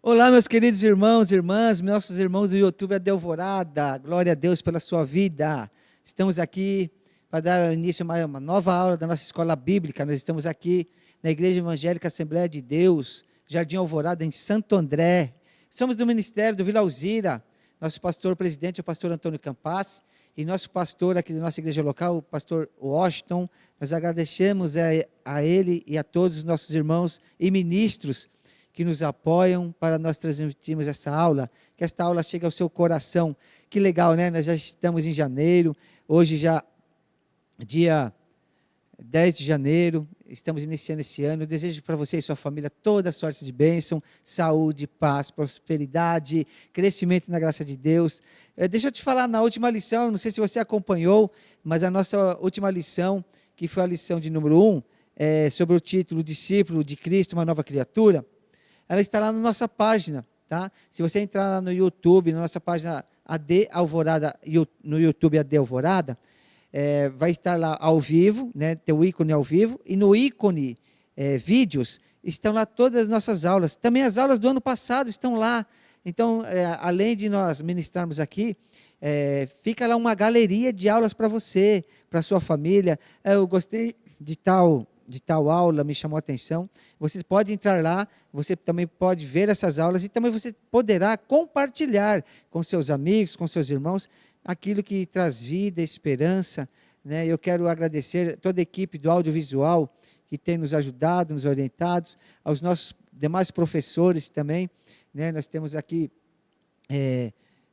Olá, meus queridos irmãos e irmãs, nossos irmãos do YouTube da Alvorada, glória a Deus pela sua vida. Estamos aqui para dar início a uma nova aula da nossa escola bíblica. Nós estamos aqui na Igreja Evangélica Assembleia de Deus, Jardim Alvorada, em Santo André. Somos do Ministério do Vila Alzira. Nosso pastor presidente é o pastor Antônio Campas, e nosso pastor aqui da nossa igreja local, o pastor Washington. Nós agradecemos a ele e a todos os nossos irmãos e ministros que nos apoiam para nós transmitirmos essa aula, que esta aula chegue ao seu coração. Que legal, né? Nós já estamos em janeiro, hoje já dia 10 de janeiro, estamos iniciando esse ano. Eu desejo para você e sua família toda sorte de bênção, saúde, paz, prosperidade, crescimento na graça de Deus. Deixa eu te falar, na última lição, não sei se você acompanhou, mas a nossa última lição, que foi a lição de número 1, sobre o título Discípulo de Cristo, uma nova criatura, ela está lá na nossa página, tá? Se você entrar lá no YouTube, na nossa página AD Alvorada, no YouTube AD Alvorada, vai estar lá ao vivo, né? Tem o ícone ao vivo, e no ícone vídeos, estão lá todas as nossas aulas. Também as aulas do ano passado estão lá. Então, além de nós ministrarmos aqui, fica lá uma galeria de aulas para você, para sua família. Eu gostei de tal aula, me chamou a atenção. Você pode entrar lá, você também pode ver essas aulas e também você poderá compartilhar com seus amigos, com seus irmãos, aquilo que traz vida, esperança, né? Eu quero agradecer a toda a equipe do audiovisual que tem nos ajudado, nos orientado, aos nossos demais professores também, né? Nós temos aqui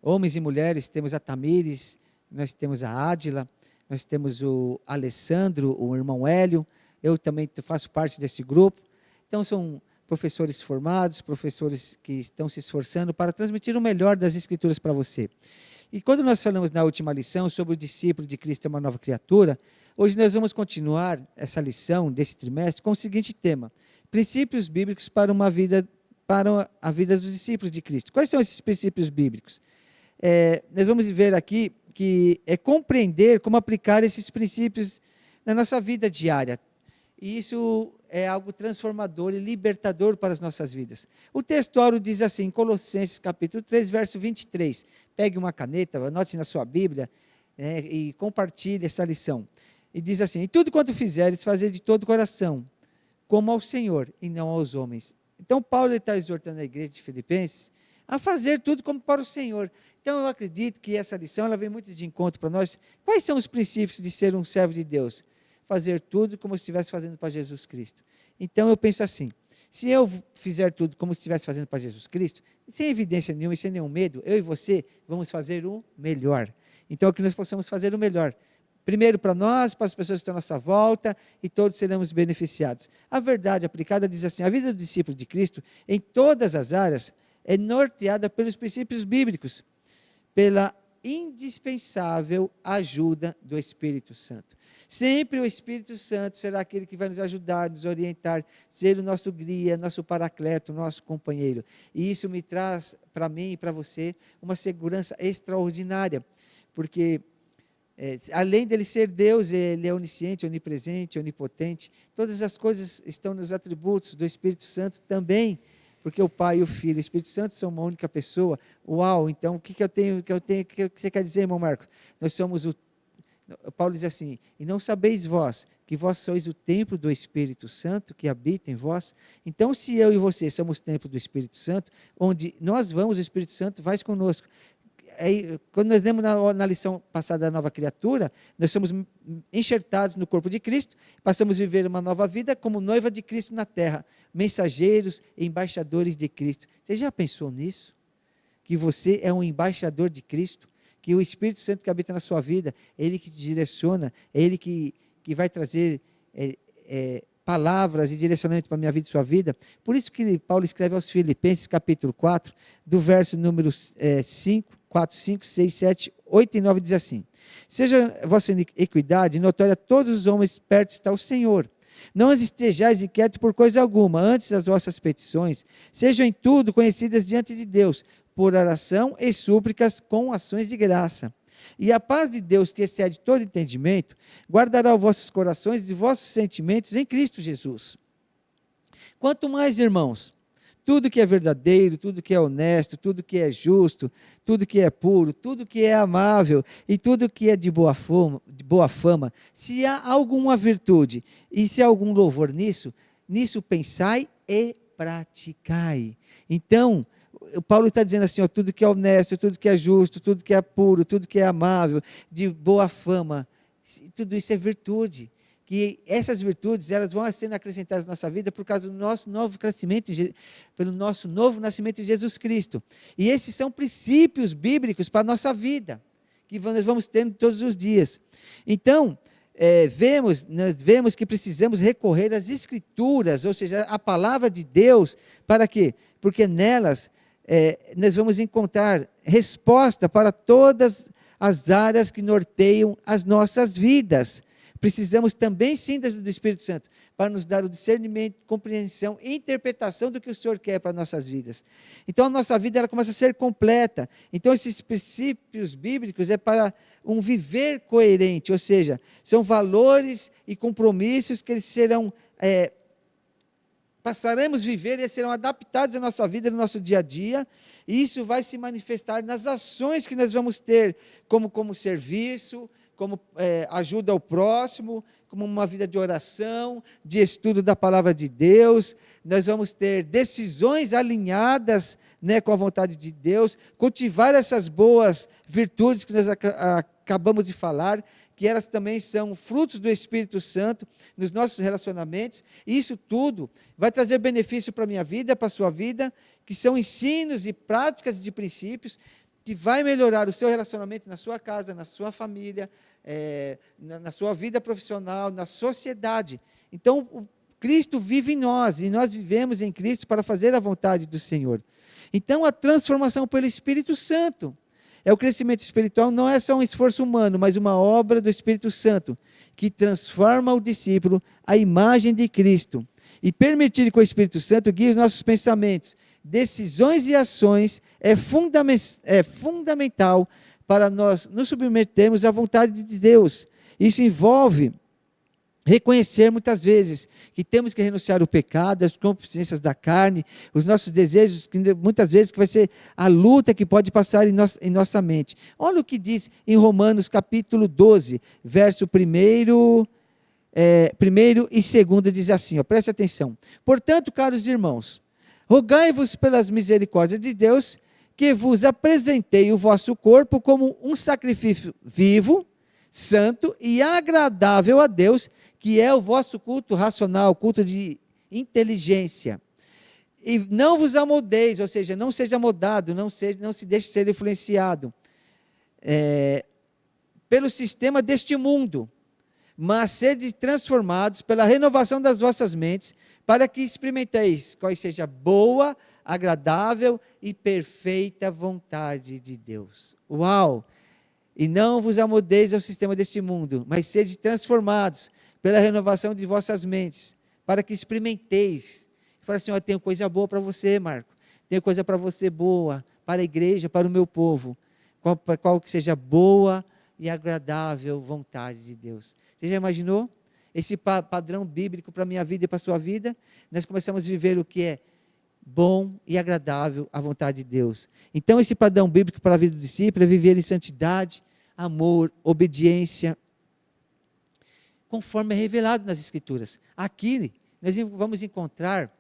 homens e mulheres, temos a Tamires, nós temos a Ádila, nós temos o Alessandro, o irmão Hélio. Eu também faço parte desse grupo. Então, são professores formados, professores que estão se esforçando para transmitir o melhor das Escrituras para você. E quando nós falamos na última lição sobre o discípulo de Cristo é uma nova criatura, hoje nós vamos continuar essa lição desse trimestre com o seguinte tema: princípios bíblicos para a vida dos discípulos de Cristo. Quais são esses princípios bíblicos? Nós vamos ver aqui que é compreender como aplicar esses princípios na nossa vida diária. E isso é algo transformador e libertador para as nossas vidas. O textuário diz assim, Colossenses capítulo 3, verso 23. Pegue uma caneta, anote na sua Bíblia, e compartilhe essa lição. E diz assim: em tudo quanto fizeres, fazer de todo o coração, como ao Senhor e não aos homens. Então, Paulo está exortando a igreja de Filipenses a fazer tudo como para o Senhor. Então, eu acredito que essa lição ela vem muito de encontro para nós. Quais são os princípios de ser um servo de Deus? Fazer tudo como se estivesse fazendo para Jesus Cristo. Então, eu penso assim, se eu fizer tudo como se estivesse fazendo para Jesus Cristo, sem evidência nenhuma e sem nenhum medo, eu e você vamos fazer o melhor. Então, que nós possamos fazer o melhor. Primeiro para nós, para as pessoas que estão à nossa volta, e todos seremos beneficiados. A verdade aplicada diz assim: a vida do discípulo de Cristo, em todas as áreas, é norteada pelos princípios bíblicos, pela indispensável ajuda do Espírito Santo. Sempre o Espírito Santo será aquele que vai nos ajudar, nos orientar, ser o nosso guia, nosso paracleto, nosso companheiro. E isso me traz, para mim e para você, uma segurança extraordinária, porque além dele ser Deus, ele é onisciente, onipresente, onipotente. Todas as coisas estão nos atributos do Espírito Santo também, porque o Pai e o Filho e o Espírito Santo são uma única pessoa. Uau, então o que você quer dizer, irmão Marco? Nós somos Paulo diz assim: e não sabeis vós, que vós sois o templo do Espírito Santo, que habita em vós? Então, se eu e você somos templo do Espírito Santo, onde nós vamos, o Espírito Santo vai conosco. Quando nós lemos na lição passada da nova criatura, nós somos enxertados no corpo de Cristo, passamos a viver uma nova vida como noiva de Cristo na terra, mensageiros e embaixadores de Cristo. Você já pensou nisso? Que você é um embaixador de Cristo, que o Espírito Santo que habita na sua vida, é Ele que te direciona, é Ele que vai trazer palavras e direcionamento para a minha vida e sua vida. Por isso que Paulo escreve aos Filipenses, capítulo 4, do verso número 4, 5, 6, 7, 8 e 9, diz assim: seja a vossa equidade notória a todos os homens, perto está o Senhor. Não estejais inquietos por coisa alguma, antes as vossas petições sejam em tudo conhecidas diante de Deus, por oração e súplicas com ações de graça. E a paz de Deus, que excede todo entendimento, guardará os vossos corações e vossos sentimentos em Cristo Jesus. Quanto mais, irmãos, tudo que é verdadeiro, tudo que é honesto, tudo que é justo, tudo que é puro, tudo que é amável e tudo que é de boa fama, se há alguma virtude e se há algum louvor nisso pensai e praticai. Então, o Paulo está dizendo assim, ó, tudo que é honesto, tudo que é justo, tudo que é puro, tudo que é amável, de boa fama, tudo isso é virtude. Que essas virtudes, elas vão sendo acrescentadas na nossa vida por causa do nosso novo crescimento, pelo nosso novo nascimento de Jesus Cristo. E esses são princípios bíblicos para a nossa vida, que nós vamos tendo todos os dias. Então, nós vemos que precisamos recorrer às Escrituras, ou seja, a palavra de Deus, para quê? Porque nelas nós vamos encontrar resposta para todas as áreas que norteiam as nossas vidas. Precisamos também sim do Espírito Santo, para nos dar o discernimento, compreensão e interpretação do que o Senhor quer para as nossas vidas. Então a nossa vida ela começa a ser completa. Então esses princípios bíblicos é para um viver coerente, ou seja, são valores e compromissos que eles serão, passaremos a viver e serão adaptados à nossa vida, no nosso dia a dia, e isso vai se manifestar nas ações que nós vamos ter, como serviço, como ajuda ao próximo, como uma vida de oração, de estudo da palavra de Deus. Nós vamos ter decisões alinhadas, com a vontade de Deus, cultivar essas boas virtudes que nós acabamos de falar, que elas também são frutos do Espírito Santo nos nossos relacionamentos. E isso tudo vai trazer benefício para a minha vida, para a sua vida, que são ensinos e práticas de princípios, que vai melhorar o seu relacionamento na sua casa, na sua família, na sua vida profissional, na sociedade. Então, Cristo vive em nós, e nós vivemos em Cristo para fazer a vontade do Senhor. Então, a transformação pelo Espírito Santo. O crescimento espiritual não é só um esforço humano, mas uma obra do Espírito Santo, que transforma o discípulo à imagem de Cristo. E permitir que o Espírito Santo guie os nossos pensamentos, decisões e ações é fundamental para nós nos submetermos à vontade de Deus. Isso envolve reconhecer muitas vezes que temos que renunciar ao pecado, às concupiscências da carne, os nossos desejos, que muitas vezes que vai ser a luta que pode passar em nossa mente. Olha o que diz em Romanos capítulo 12, verso 1º e 2º, diz assim, preste atenção. Portanto, caros irmãos, rogai-vos pelas misericórdias de Deus, que vos apresentei o vosso corpo como um sacrifício vivo, santo e agradável a Deus, que é o vosso culto racional, culto de inteligência. E não vos amoldeis, ou seja, não seja moldado, não se deixe ser influenciado pelo sistema deste mundo, mas sede transformados pela renovação das vossas mentes, para que experimenteis qual seja boa, agradável e perfeita vontade de Deus. Uau! E não vos amoldeis ao sistema deste mundo, mas sede transformados pela renovação de vossas mentes, para que experimenteis. Fala assim, tenho coisa boa para você, Marco. Tenho coisa para você boa, para a igreja, para o meu povo. Qual que seja boa e agradável vontade de Deus. Você já imaginou? Esse padrão bíblico para a minha vida e para a sua vida, nós começamos a viver o que é bom e agradável à vontade de Deus. Então, esse padrão bíblico para a vida do discípulo é viver em santidade, amor, obediência, conforme é revelado nas Escrituras. Aqui, nós vamos encontrar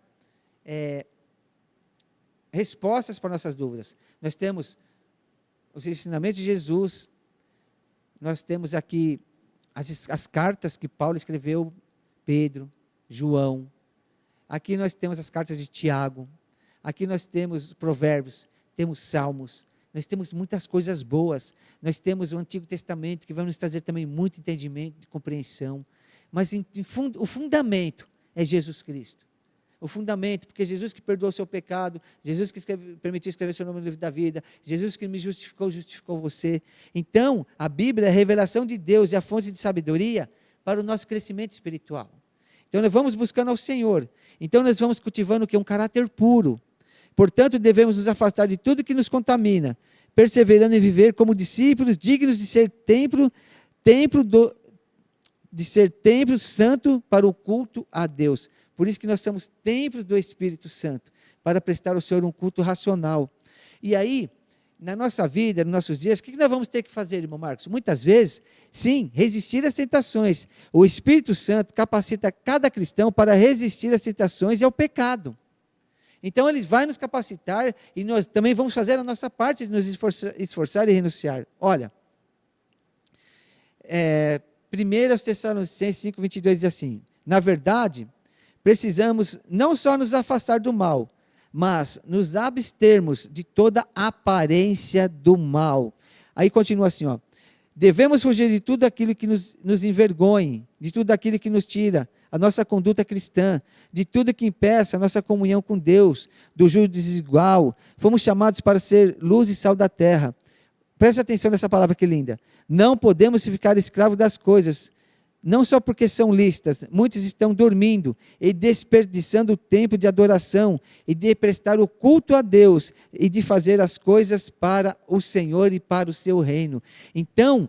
respostas para nossas dúvidas. Nós temos os ensinamentos de Jesus, nós temos aqui as cartas que Paulo escreveu, Pedro, João. Aqui nós temos as cartas de Tiago. Aqui nós temos Provérbios, temos Salmos. Nós temos muitas coisas boas. Nós temos o Antigo Testamento, que vai nos trazer também muito entendimento e compreensão. Mas o fundamento é Jesus Cristo. O fundamento, porque Jesus que perdoou o seu pecado, Jesus que permitiu escrever seu nome no livro da vida, Jesus que me justificou você. Então, a Bíblia é a revelação de Deus e a fonte de sabedoria para o nosso crescimento espiritual. Então, nós vamos buscando ao Senhor. Então, nós vamos cultivando o que é um caráter puro. Portanto, devemos nos afastar de tudo que nos contamina, perseverando em viver como discípulos dignos de ser templo santo para o culto a Deus. Por isso que nós somos templos do Espírito Santo, para prestar ao Senhor um culto racional. E aí, na nossa vida, nos nossos dias, o que nós vamos ter que fazer, irmão Marcos? Muitas vezes, sim, resistir às tentações. O Espírito Santo capacita cada cristão para resistir às tentações e ao pecado. Então, Ele vai nos capacitar e nós também vamos fazer a nossa parte de nos esforçar e renunciar. Olha, 1 Tessalonicenses 5:22 diz assim: na verdade, precisamos não só nos afastar do mal, mas nos abstermos de toda aparência do mal. Aí continua assim, ó: devemos fugir de tudo aquilo que nos envergonhe, de tudo aquilo que nos tira a nossa conduta cristã, de tudo que impeça a nossa comunhão com Deus, do juízo desigual. Fomos chamados para ser luz e sal da terra. Preste atenção nessa palavra que linda. Não podemos ficar escravos das coisas, não só porque são lícitas. Muitos estão dormindo e desperdiçando o tempo de adoração e de prestar o culto a Deus e de fazer as coisas para o Senhor e para o seu reino. Então,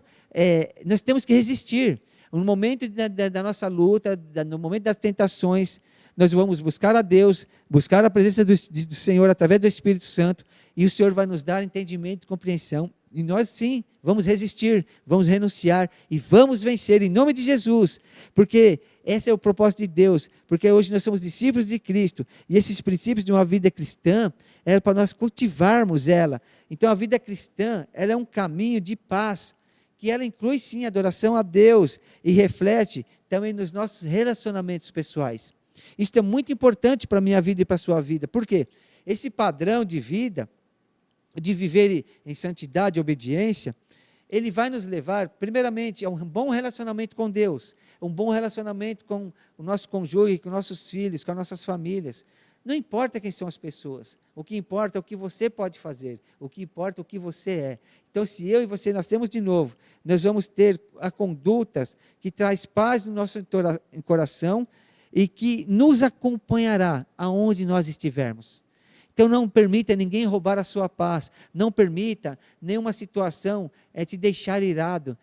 nós temos que resistir. No momento da nossa luta, no momento das tentações, nós vamos buscar a Deus, buscar a presença do Senhor através do Espírito Santo, e o Senhor vai nos dar entendimento e compreensão. E nós sim, vamos resistir, vamos renunciar e vamos vencer em nome de Jesus, porque esse é o propósito de Deus, porque hoje nós somos discípulos de Cristo, e esses princípios de uma vida cristã, é para nós cultivarmos ela. Então a vida cristã, ela é um caminho de paz, que ela inclui sim a adoração a Deus, e reflete também nos nossos relacionamentos pessoais. Isso é muito importante para a minha vida e para a sua vida, porque esse padrão de vida, de viver em santidade e obediência, ele vai nos levar, primeiramente, a um bom relacionamento com Deus, um bom relacionamento com o nosso cônjuge, com nossos filhos, com as nossas famílias. Não importa quem são as pessoas, o que importa é o que você pode fazer, o que importa é o que você é. Então, se eu e você nascemos de novo, nós vamos ter condutas que traz paz no nosso coração e que nos acompanhará aonde nós estivermos. Então não permita ninguém roubar a sua paz, não permita nenhuma situação te deixar irado.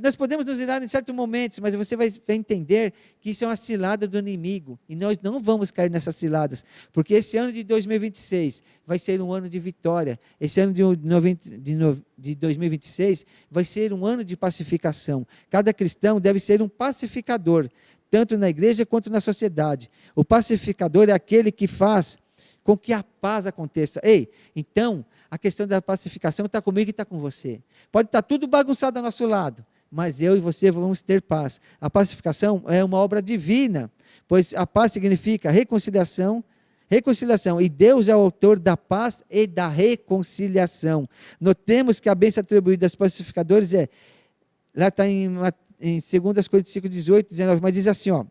Nós podemos nos irar em certos momentos, mas você vai entender que isso é uma cilada do inimigo, e nós não vamos cair nessas ciladas, porque esse ano de 2026 vai ser um ano de vitória, esse ano de 2026 vai ser um ano de pacificação. Cada cristão deve ser um pacificador, tanto na igreja quanto na sociedade. O pacificador é aquele que faz com que a paz aconteça. Então, a questão da pacificação está comigo e está com você. Pode estar tudo bagunçado ao nosso lado, mas eu e você vamos ter paz. A pacificação é uma obra divina, pois a paz significa reconciliação, e Deus é o autor da paz e da reconciliação. Notemos que a bênção atribuída aos pacificadores lá está em 2 Coríntios 5, 18, 19, mas diz assim, ó: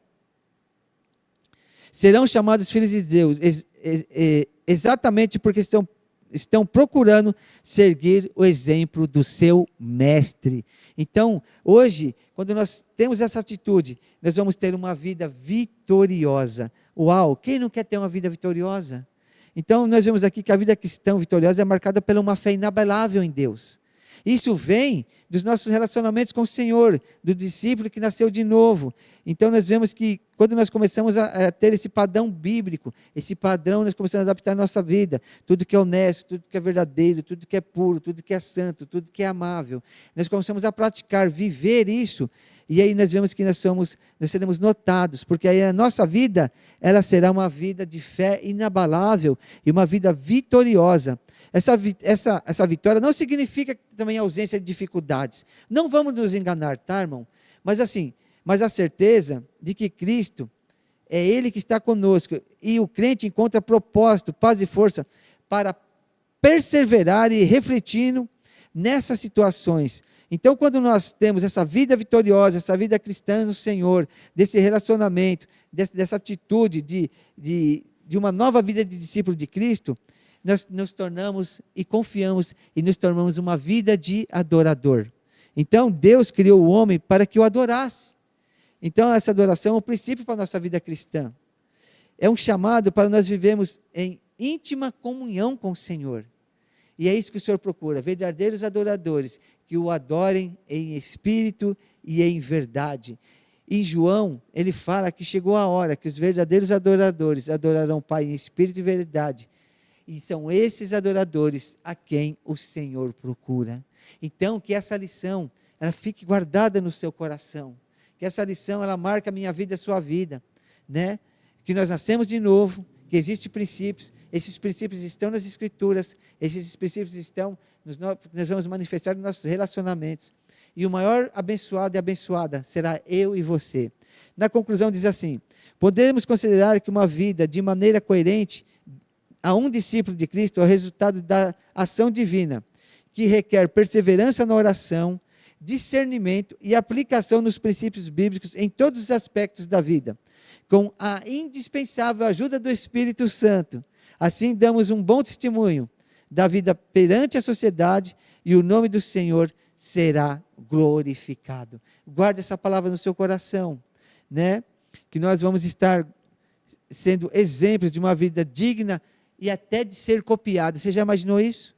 serão chamados filhos de Deus, exatamente porque estão procurando seguir o exemplo do seu mestre. Então, hoje, quando nós temos essa atitude, nós vamos ter uma vida vitoriosa. Uau, quem não quer ter uma vida vitoriosa? Então, nós vemos aqui que a vida cristã vitoriosa é marcada por uma fé inabalável em Deus. Isso vem dos nossos relacionamentos com o Senhor, do discípulo que nasceu de novo. Então nós vemos que quando nós começamos a ter esse padrão bíblico, esse padrão nós começamos a adaptar a nossa vida, tudo que é honesto, tudo que é verdadeiro, tudo que é puro, tudo que é santo, tudo que é amável, nós começamos a praticar, viver isso, e aí nós vemos que nós seremos notados, porque aí a nossa vida, ela será uma vida de fé inabalável, e uma vida vitoriosa. Essa vitória não significa também ausência de dificuldades. Não vamos nos enganar, tá, irmão? Mas a certeza de que Cristo é Ele que está conosco, e o crente encontra propósito, paz e força para perseverar e refletindo nessas situações. Então, quando nós temos essa vida vitoriosa, essa vida cristã no Senhor, desse relacionamento, dessa atitude de uma nova vida de discípulo de Cristo, nós nos tornamos e confiamos e nos tornamos uma vida de adorador. Então, Deus criou o homem para que o adorasse. Então, essa adoração é um princípio para a nossa vida cristã. É um chamado para nós vivermos em íntima comunhão com o Senhor. E é isso que o Senhor procura, verdadeiros adoradores, que o adorem em espírito e em verdade. Em João, ele fala que chegou a hora que os verdadeiros adoradores adorarão o Pai em espírito e verdade. E são esses adoradores a quem o Senhor procura. Então, que essa lição, ela fique guardada no seu coração. Que essa lição, ela marque a minha vida e a sua vida, né? Que nós nascemos de novo, que existem princípios, esses princípios estão nas Escrituras, esses princípios estão, nós vamos manifestar nos nossos relacionamentos. E o maior abençoado e abençoada será eu e você. Na conclusão diz assim: podemos considerar que uma vida de maneira coerente a um discípulo de Cristo é o resultado da ação divina, que requer perseverança na oração, discernimento e aplicação nos princípios bíblicos em todos os aspectos da vida, com a indispensável ajuda do Espírito Santo. Assim damos um bom testemunho da vida perante a sociedade e o nome do Senhor será glorificado. Guarde essa palavra no seu coração, né? Que nós vamos estar sendo exemplos de uma vida digna e até de ser copiada. Você já imaginou isso?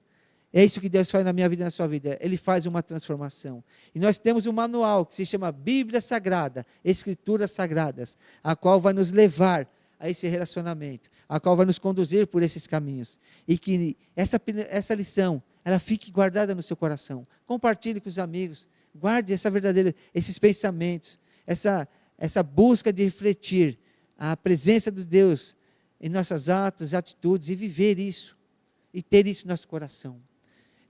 É isso que Deus faz na minha vida e na sua vida. Ele faz uma transformação. E nós temos um manual que se chama Bíblia Sagrada, Escrituras Sagradas, a qual vai nos levar a esse relacionamento, a qual vai nos conduzir por esses caminhos. E que essa lição, ela fique guardada no seu coração. Compartilhe com os amigos. Guarde esses pensamentos, essa busca de refletir a presença de Deus em nossos atos, atitudes, e viver isso, e ter isso no nosso coração.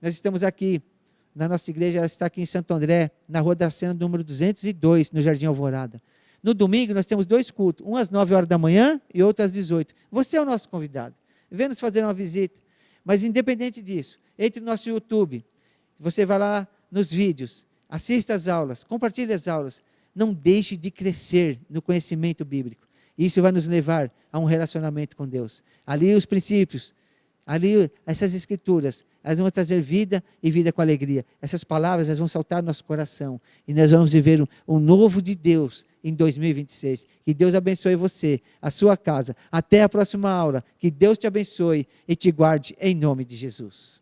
Nós estamos aqui, na nossa igreja, ela está aqui em Santo André, na Rua da Sena, número 202, no Jardim Alvorada. No domingo, nós temos 2 cultos, um às 9 horas da manhã e outro às 18. Você é o nosso convidado. Venha nos fazer uma visita. Mas, independente disso, entre no nosso YouTube, você vai lá nos vídeos, assista às aulas, compartilhe as aulas. Não deixe de crescer no conhecimento bíblico. Isso vai nos levar a um relacionamento com Deus. Ali os princípios, ali essas escrituras, elas vão trazer vida e vida com alegria. Essas palavras, elas vão saltar no nosso coração. E nós vamos viver um novo de Deus em 2026. Que Deus abençoe você, a sua casa. Até a próxima aula. Que Deus te abençoe e te guarde em nome de Jesus.